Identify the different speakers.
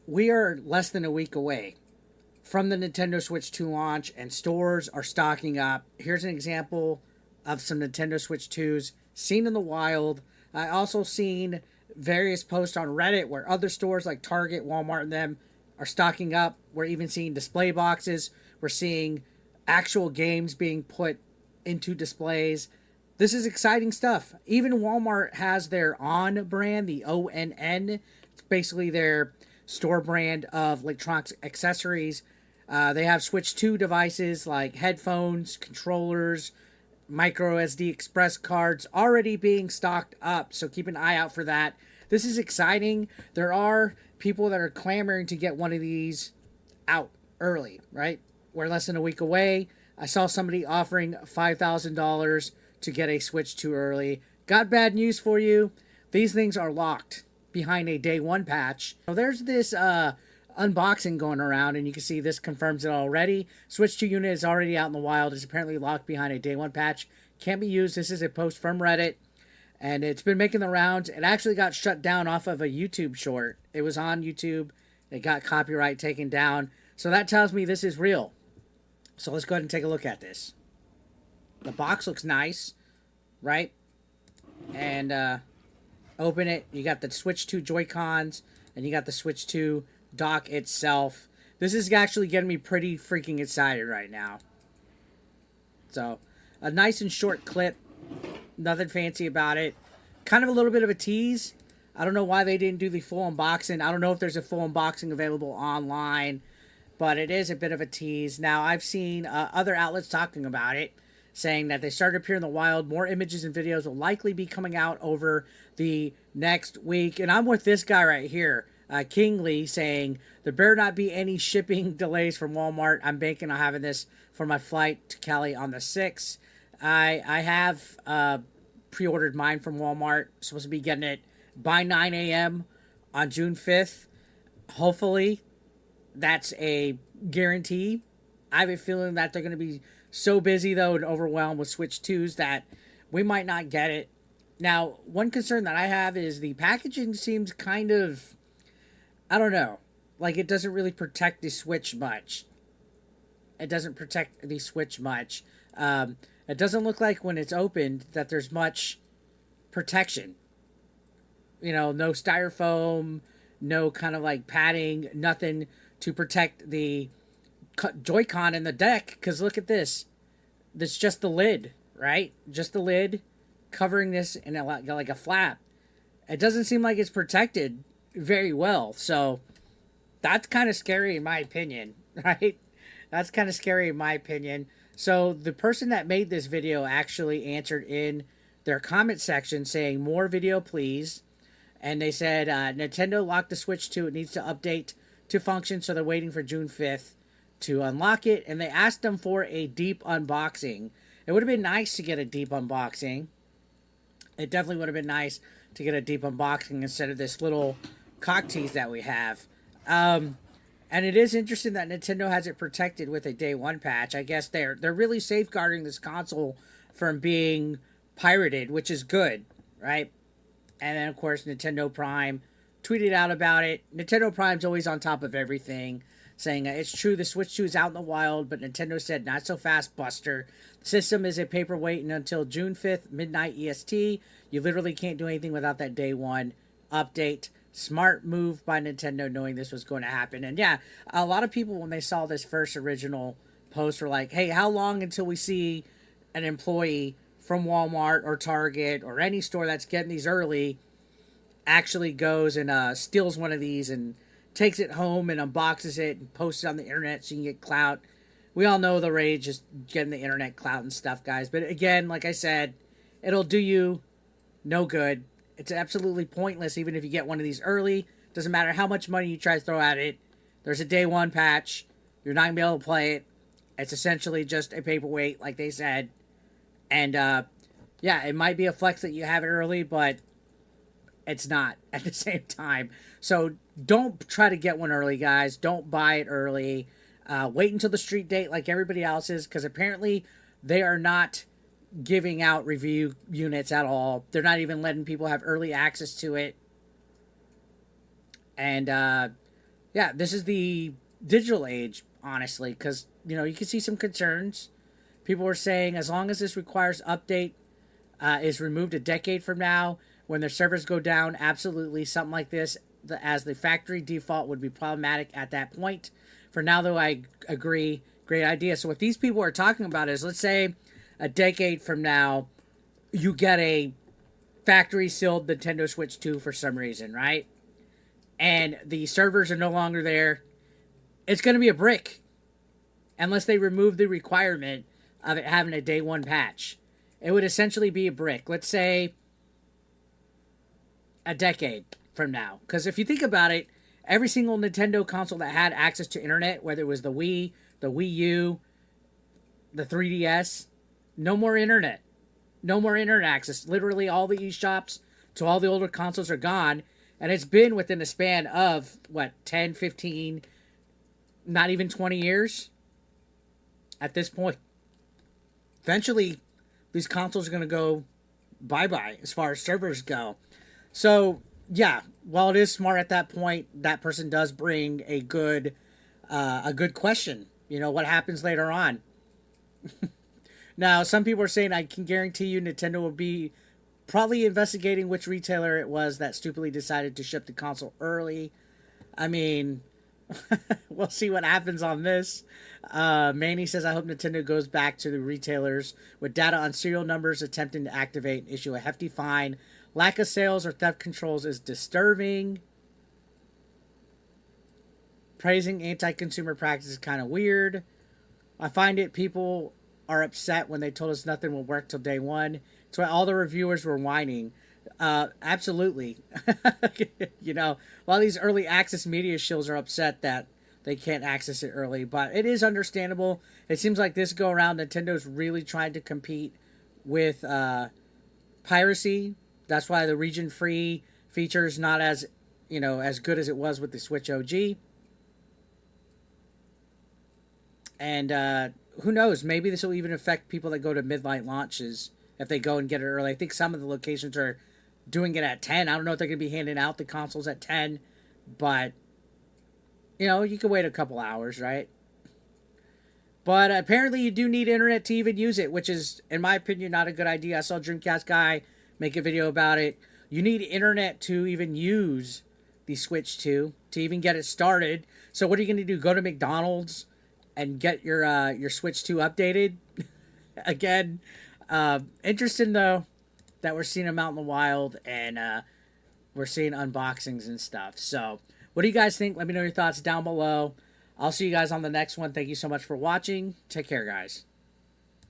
Speaker 1: we are less than a week away from the Nintendo Switch 2 launch, and stores are stocking up. Here's an example of some Nintendo Switch 2s seen in the wild. I also seen various posts on Reddit where other stores like Target, Walmart, and them are stocking up. We're even seeing display boxes. We're seeing actual games being put into displays. This is exciting stuff. Even Walmart has their On brand, the ONN. It's basically their store brand of electronics accessories. They have Switch 2 devices like headphones, controllers, micro SD express cards already being stocked up. So keep an eye out for that. This is exciting. There are people that are clamoring to get one of these out early, right? We're less than a week away. I saw somebody offering $5,000 to get a Switch 2 early. Got bad news for you. These things are locked behind a day one patch. So there's this unboxing going around, and you can see this confirms it already. Switch 2 unit is already out in the wild. It's apparently locked behind a day one patch. Can't be used. This is a post from Reddit, and it's been making the rounds. It actually got shut down off of a YouTube short. It was on YouTube. It got copyright taken down. So that tells me this is real. So let's go ahead and take a look at this. The box looks nice, right? And open it. You got the Switch 2 Joy-Cons, and you got the Switch 2 dock itself. This is actually getting me pretty freaking excited right now. So, a nice and short clip. Nothing fancy about it. Kind of a little bit of a tease. I don't know why they didn't do the full unboxing. I don't know if there's a full unboxing available online, but it is a bit of a tease. Now, I've seen other outlets talking about it, saying that they started to appear in the wild. More images and videos will likely be coming out over the next week. And I'm with this guy right here, Kingley, saying there better not be any shipping delays from Walmart. I'm banking on having this for my flight to Cali on the 6th. I have pre-ordered mine from Walmart. Supposed to be getting it by 9 a.m. on June 5th. Hopefully, that's a guarantee. I have a feeling that they're going to be so busy, though, and overwhelmed with Switch 2s that we might not get it. Now, one concern that I have is the packaging seems kind of, I don't know, like it doesn't really protect the Switch much. It doesn't protect the Switch much. It doesn't look like when it's opened that there's much protection. You know, no styrofoam, no kind of like padding, nothing to protect the Joy-Con in the deck. Because look at this. That's just the lid, right? Just the lid covering this in like a flap. It doesn't seem like it's protected very well. So that's kind of scary in my opinion, right? That's kind of scary in my opinion. So the person that made this video actually answered in their comment section saying, more video please. And they said, Nintendo locked the Switch 2. It needs to update to function, so they're waiting for June 5th to unlock it. And they asked them for a deep unboxing. It would have been nice to get a deep unboxing. It definitely would have been nice to get a deep unboxing instead of this little cock tease that we have. And it is interesting that Nintendo has it protected with a day one patch. I guess they're really safeguarding this console from being pirated, which is good, right? And then, of course, Nintendo Prime tweeted out about it. Nintendo Prime's always on top of everything, saying, it's true, the Switch 2 is out in the wild, but Nintendo said, not so fast, Buster. The system is a paperweight until June 5th, midnight EST. You literally can't do anything without that day one update. Smart move by Nintendo knowing this was going to happen. And yeah, a lot of people, when they saw this first original post, were like, hey, how long until we see an employee from Walmart or Target or any store that's getting these early actually goes and steals one of these and takes it home and unboxes it and posts it on the internet so you can get clout. We all know the rage is getting the internet clout and stuff, guys. But again, like I said, it'll do you no good. It's absolutely pointless even if you get one of these early. Doesn't matter how much money you try to throw at it. There's a day one patch. You're not going to be able to play it. It's essentially just a paperweight, like they said. And, yeah, it might be a flex that you have it early, but it's not at the same time. So don't try to get one early, guys. Don't buy it early. Wait until the street date like everybody else is, because apparently they are not giving out review units at all. They're not even letting people have early access to it. And Yeah, this is the digital age, honestly, because you can see some concerns. People were saying as long as this requires update is removed a decade from now, when their servers go down, absolutely something like this as the factory default would be problematic at that point. For now, though, I agree. Great idea. So what these people are talking about is, let's say a decade from now, you get a factory sealed Nintendo Switch 2 for some reason, right? And the servers are no longer there. It's going to be a brick unless they remove the requirement of it having a day one patch. It would essentially be a brick. Let's say a decade from now. Because if you think about it, every single Nintendo console that had access to internet, whether it was the Wii, the Wii U, the 3DS, no more internet. No more internet access. Literally all the eShops to all the older consoles are gone. And it's been within a span of, 10, 15, not even 20 years at this point. Eventually, these consoles are going to go bye-bye as far as servers go. So, yeah, while it is smart at that point, that person does bring a good question. What happens later on? Now, some people are saying, I can guarantee you Nintendo will be probably investigating which retailer it was that stupidly decided to ship the console early. I mean, we'll see what happens on this. Manny says, I hope Nintendo goes back to the retailers with data on serial numbers attempting to activate and issue a hefty fine. Lack of sales or theft controls is disturbing. Praising anti-consumer practices is kind of weird. I find it people are upset when they told us nothing will work till day one. That's why all the reviewers were whining. Absolutely. A lot of these early access media shills are upset that they can't access it early, but it is understandable. It seems like this go around, Nintendo's really trying to compete with piracy. That's why the region-free feature is not as good as it was with the Switch OG. And who knows? Maybe this will even affect people that go to midnight launches if they go and get it early. I think some of the locations are doing it at 10. I don't know if they're going to be handing out the consoles at 10, but you can wait a couple hours, right? But apparently you do need internet to even use it, which is, in my opinion, not a good idea. I saw Dreamcast Guy make a video about it. You need internet to even use the Switch 2 to even get it started. So what are you going to do? Go to McDonald's and get your Switch 2 updated? Again, interesting though that we're seeing them out in the wild and we're seeing unboxings and stuff. So what do you guys think? Let me know your thoughts down below. I'll see you guys on the next one. Thank you so much for watching. Take care, guys.